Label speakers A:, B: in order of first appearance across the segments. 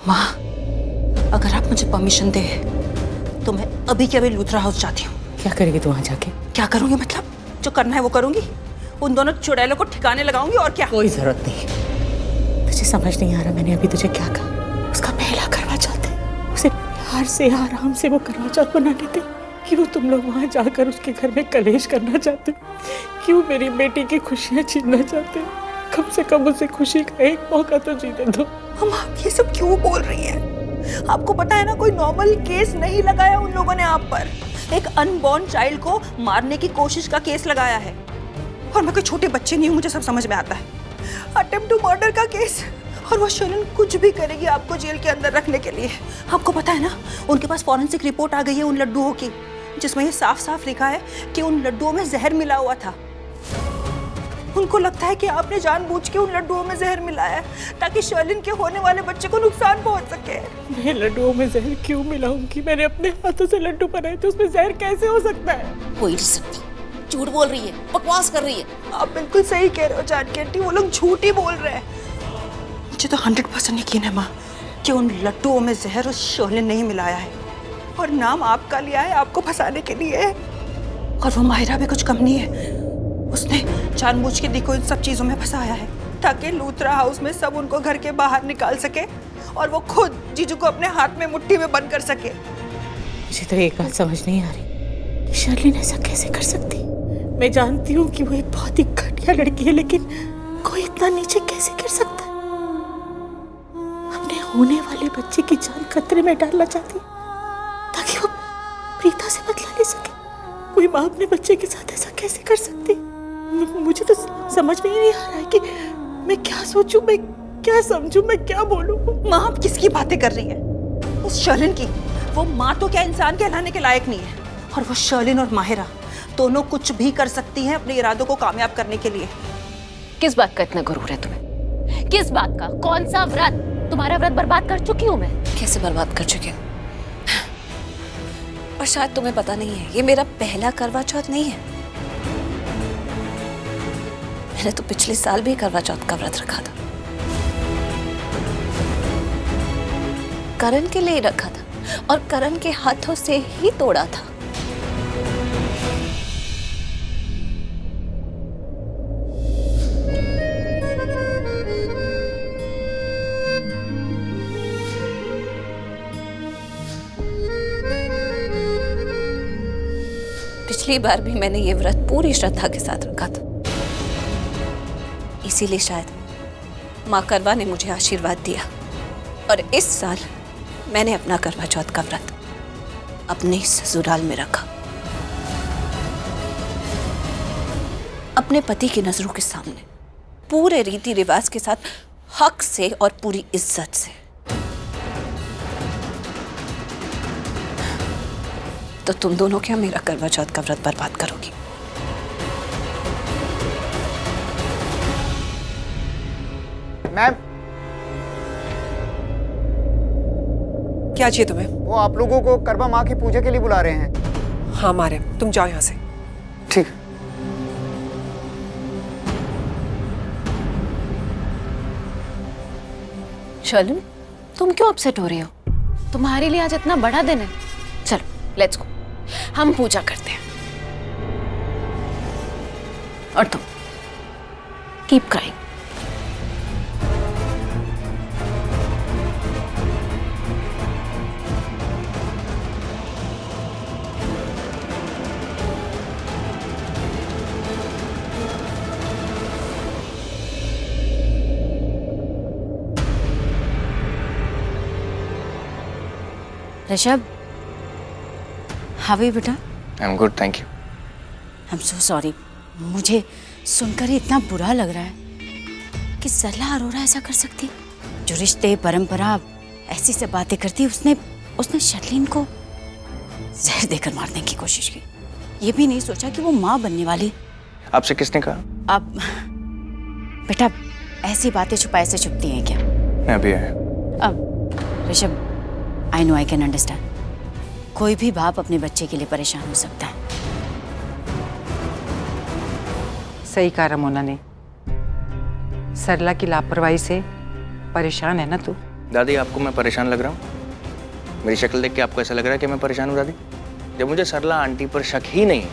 A: माँ, अगर आप मुझे परमिशन दे तो मैं अभी के अभी लूथरा हाउस जाती हूँ।
B: क्या करेगी तू वहां जाके?
A: क्या करूंगी मतलब? जो करना है वो करूंगी। उन दोनों चुड़ैलों को ठिकाने लगाऊंगी और क्या।
B: कोई जरूरत नहीं। तुझे समझ नहीं आ रहा मैंने अभी तुझे क्या कहा। उसका पहला करवा चौथ है, उसे प्यार से आराम से वो करवा चौथ मना लेते। क्यों तुम लोग वहां जाकर उसके घर में कलेश करना चाहते हो? क्यों मेरी बेटी की खुशियां छीनना चाहते हो? कम से कम उसे खुशी का एक मौका तो जीने दो।
A: हम आप ये सब क्यों बोल रही हैं? आपको पता है ना, कोई नॉर्मल केस नहीं लगाया उन लोगों ने आप पर। एक अनबॉर्न चाइल्ड को मारने की कोशिश का केस लगाया है। और मैं कोई छोटे बच्चे नहीं हूँ, मुझे सब समझ में आता है। अटेम्प्ट टू मर्डर का केस। और वो शर्लिन कुछ भी करेगी आपको जेल के अंदर रखने के लिए। आपको पता है ना, उनके पास फॉरेंसिक रिपोर्ट आ गई है उन लड्डुओं की, जिसमें ये साफ साफ लिखा है कि उन लड्डुओं में जहर मिला हुआ था। उनको लगता है कि आपने जानबूझ के उन लड्डुओं में जहर मिलाया है ताकि शर्लिन के होने वाले बच्चे को नुकसान पहुंच सके।
B: मैं लड्डुओं में जहर क्यों मिलाऊंगी? मैंने अपने हाथों से लड्डू बनाए थे, उसमें जहर कैसे हो सकता है?
C: हो ही नहीं सकता। झूठ बोल रही है, बकवास कर रही है।
A: आप बिल्कुल सही कह रहे हो जानकी आंटी, वो लोग झूठ ही बोल रहे हैं। मुझे तो 100% यकीन है माँ कि उन लड्डुओं में जहर उस शर्लिन ने ही मिलाया है और नाम आपका लिया है आपको फंसाने के लिए। और वो माहिरा भी कुछ कम नहीं है, उसने जानबूझ के दी को इन सब चीजों में फंसाया है ताकि लूथरा हाउस में सब उनको घर के बाहर निकाल सके और वो खुद जीजू को अपने हाथ में मुट्ठी में बंद कर सके।
B: मुझे तो एक बात समझ नहीं आ रही कि शर्लिन ऐसा कैसे कर सकती। मैं जानती हूँ कि वो एक बहुत ही घटिया लड़की है, लेकिन कोई इतना नीचे कैसे गिर सकता है? अपने होने वाले बच्चे की जान खतरे में डालना चाहती ताकि वो प्रीता से बदला ले सके। कोई माँ अपने बच्चे के साथ ऐसा कैसे कर सकती? मुझे तो समझ में ही नहीं आ रहा है कि मैं क्या सोचूं, मैं क्या समझूं, मैं क्या बोलूं।
A: माँ, आप किसकी बातें कर रही हैं? उस शर्लिन की। वो माँ तो क्या इंसान कहलाने के लायक नहीं है। और वो शर्लिन और माहिरा दोनों कुछ भी कर सकती हैं अपने इरादों को कामयाब करने के लिए।
C: किस बात का इतना गुरूर है तुम्हें? किस बात का? कौन सा व्रत? तुम्हारा व्रत बर्बाद कर चुकी हूँ मैं।
D: कैसे बर्बाद कर चुकी हूँ? और शायद तुम्हें पता नहीं है, ये मेरा पहला करवा चौथ नहीं है। मैंने तो पिछले साल भी करवा चौथ का व्रत रखा था। करण के लिए रखा था और करण के हाथों से ही तोड़ा था। पिछली बार भी मैंने ये व्रत पूरी श्रद्धा के साथ रखा था। इसीलिए शायद माँ करवा ने मुझे आशीर्वाद दिया और इस साल मैंने अपना करवा चौथ का व्रत अपने ससुराल में रखा, अपने पति की नजरों के सामने, पूरे रीति रिवाज के साथ, हक से और पूरी इज्जत से। तो तुम दोनों क्या मेरा करवा चौथ का व्रत बर्बाद करोगी?
E: मैम,
F: क्या चाहिए तुम्हें?
E: वो आप लोगों को करवा माँ की पूजा के लिए बुला रहे हैं।
F: हाँ मारे, तुम जाओ यहाँ से।
E: ठीक।
C: शर्लिन, तुम क्यों अपसेट हो रही हो? तुम्हारे लिए आज इतना बड़ा दिन है। चलो लेट्स गो, हम पूजा करते हैं। और तुम keep crying.
G: Rishabh, how are you बेटा?
H: I am good, thank you.
G: I am so sorry. मुझे सुनकर ही इतना बुरा लग रहा है कि सरला अरोरा ऐसा कर सकती। जो रिश्ते परंपरा ऐसी से बातें करती, उसने शर्लिन को जहर देकर मारने की कोशिश की। ये भी नहीं सोचा कि वो माँ बनने वाली।
H: आपसे किसने कहा?
G: अब बेटा, ऐसी बातें छुपाए से छुपती हैं क्या?
H: मैं अभी आया।
G: अब Rishabh, I know, I can understand. कोई भी बाप अपने बच्चे के लिए परेशान हो सकता है।
I: सही कहा रमोना ने। सरला की लापरवाही से परेशान है ना तू?
H: दादी आपको मैं परेशान लग रहा हूँ? मेरी शक्ल देख के आपको ऐसा लग रहा है कि मैं परेशान हूँ दादी? जब मुझे सरला आंटी पर शक ही नहीं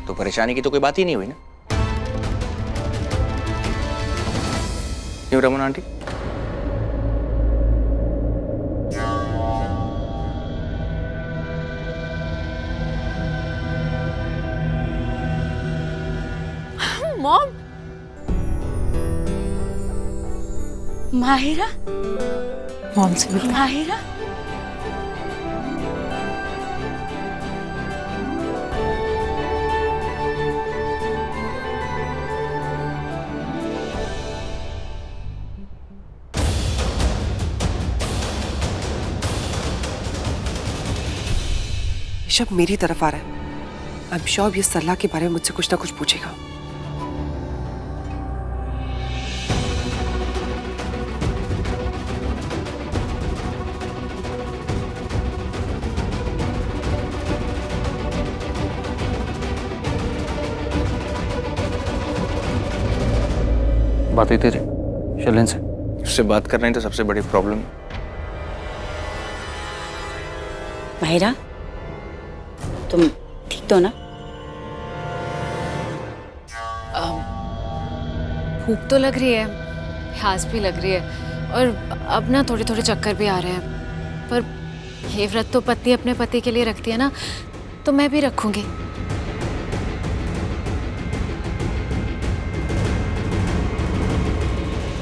H: तो परेशानी की तो कोई बात ही नहीं हुई ना। क्यों Raman aunty?
C: Mom,
G: Mahira,
B: mom से बोल
G: माहिरा,
F: ऋषभ मेरी तरफ आ रहा है। आई एम श्योर ये सरला के बारे में मुझसे कुछ ना कुछ पूछेगा।
J: बात हुई तेरी शैलेन से?
H: उससे बात करना ही तो सबसे बड़ी प्रॉब्लम है।
G: माहिरा, तुम ठीक तो ना?
C: भूख तो लग रही है, प्यास भी लग रही है और अब ना थोड़े थोड़े चक्कर भी आ रहे हैं। पर ये व्रत तो पत्नी अपने पति के लिए रखती है ना, तो मैं भी रखूंगी।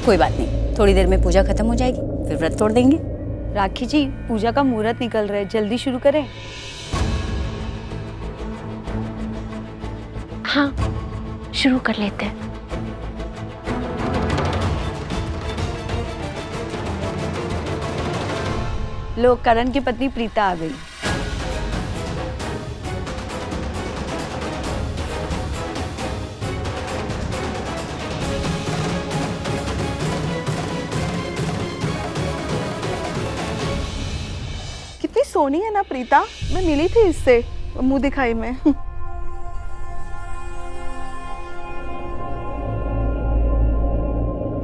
G: कोई बात नहीं, थोड़ी देर में पूजा खत्म हो जाएगी, फिर व्रत तोड़ देंगे।
K: राखी जी, पूजा का मुहूर्त निकल रहा है, जल्दी शुरू करें।
C: हाँ, शुरू कर लेते हैं।
K: लो, करण की पत्नी प्रीता आ गई। कितनी सोनी है ना प्रीता, मैं मिली थी इससे मुंह दिखाई में।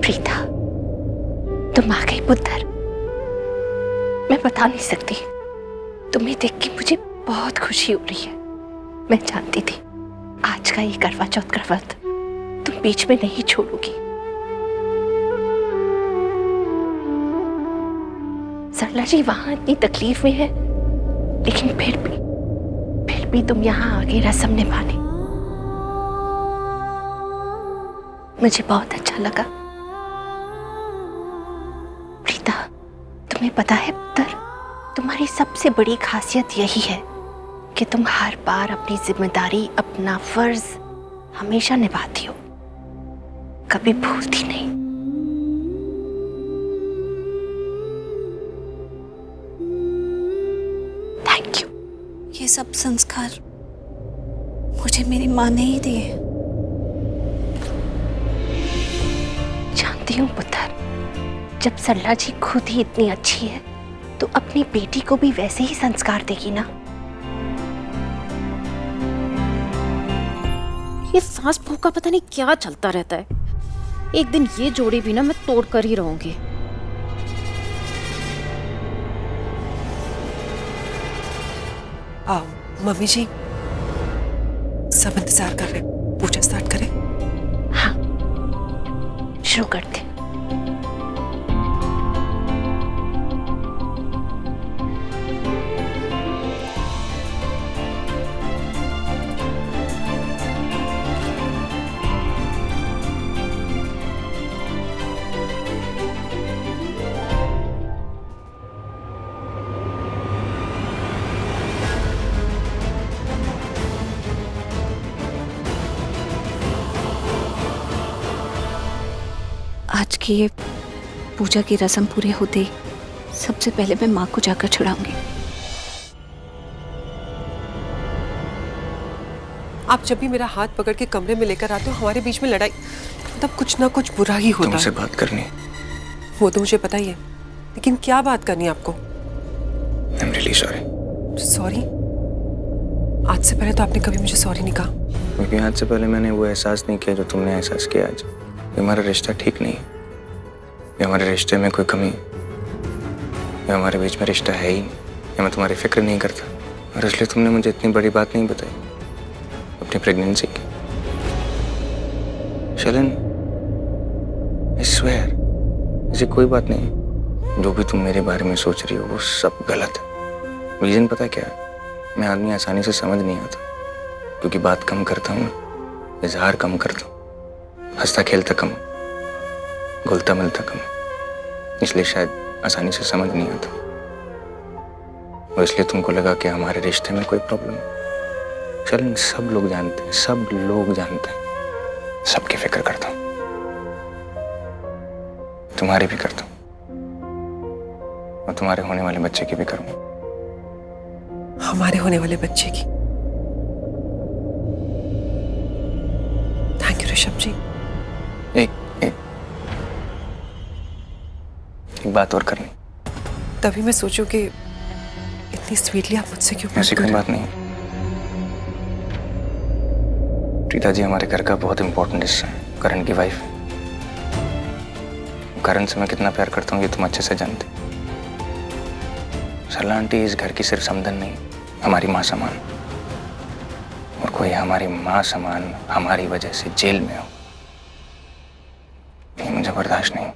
C: प्रीता, तुम आ गई पुत्र। मैं बता नहीं सकती, तुम्हें देख के मुझे बहुत खुशी हो रही है। मैं जानती थी आज का ये करवा चौथ का व्रत तुम बीच में नहीं छोड़ोगी। सरला जी वहां इतनी तकलीफ में है, लेकिन फिर भी तुम यहाँ आ गई रस्म निभाने। मुझे बहुत अच्छा लगा। प्रीता, तुम्हें पता है पुत्र, तुम्हारी सबसे बड़ी खासियत यही है कि तुम हर बार अपनी जिम्मेदारी, अपना फर्ज हमेशा निभाती हो, कभी भूलती नहीं। Thank you.
D: ये सब संस्कार मुझे मेरी माँ ने ही दिए।
C: जानती हूँ पुत्र, जब सरला जी खुद ही इतनी अच्छी है तो अपनी बेटी को भी वैसे ही संस्कार देगी ना। ये सास बहू का पता नहीं क्या चलता रहता है। एक दिन ये जोड़ी भी ना मैं तोड़ कर ही रहूंगी।
F: मम्मी जी, सब इंतजार कर रहे हैं, पूजा स्टार्ट करें?
C: हाँ, शुरू करते हैं।
D: आज की ये पूजा की रस्म पूरी होते ही सबसे पहले मैं माँ को जाकर छुड़ाऊंगी।
F: आप जब भी मेरा हाथ पकड़ के कमरे में लेकर आते हो, हमारे बीच में लड़ाई, तब कुछ ना कुछ बुरा ही होता है।
H: तुमसे बात करनी है।
F: वो तो मुझे पता ही है, लेकिन क्या बात करनी है आपको?
H: I am really sorry.
F: Sorry? आज से पहले तो आपने कभी मुझे सॉरी नहीं कहा।
H: क्योंकि आज से पहले मैंने वो एहसास नहीं किया जो तुमने एहसास किया आज। ये हमारा रिश्ता ठीक नहीं है, ये हमारे रिश्ते में कोई कमी है। ये हमारे बीच में रिश्ता है ही नहीं, या मैं तुम्हारी फिक्र नहीं करता, और इसलिए तुमने मुझे इतनी बड़ी बात नहीं बताई अपनी प्रेगनेंसी की। शलन, I swear, ऐसी कोई बात नहीं। जो भी तुम मेरे बारे में सोच रही हो वो सब गलत है। रीजन पता क्या है? मैं आदमी आसानी से समझ नहीं आता, क्योंकि बात कम करता हूँ, इजहार कम करता हूँ, हंसता खेलता कम, घुलता मिलता कम, इसलिए शायद आसानी से समझ नहीं आता। और इसलिए तुमको लगा कि हमारे रिश्ते में कोई प्रॉब्लम है। चल, सब लोग जानते हैं, सब लोग जानते हैं, सबकी फिक्र करता हूँ, तुम्हारी भी करता हूँ, और तुम्हारे होने वाले बच्चे की भी करूँगा।
F: हमारे होने वाले बच्चे की। थैंक यू ऋषभ जी।
H: एक बात और करनी।
F: तभी मैं सोचूं कि इतनी स्वीटली आप मुझसे क्यों बात
H: ऐसी
F: कर
H: कोई
F: रहे
H: बात नहीं। प्रीता जी हमारे घर का बहुत इंपॉर्टेंट हिस्सा है, करण की वाइफ। करण से मैं कितना प्यार करता हूँ ये तुम अच्छे से जानते। सरला आंटी इस घर की सिर्फ समधन नहीं, हमारी माँ समान, और कोई हमारी माँ समान हमारी वजह से जेल में हो, ये मुझे बर्दाश्त नहीं।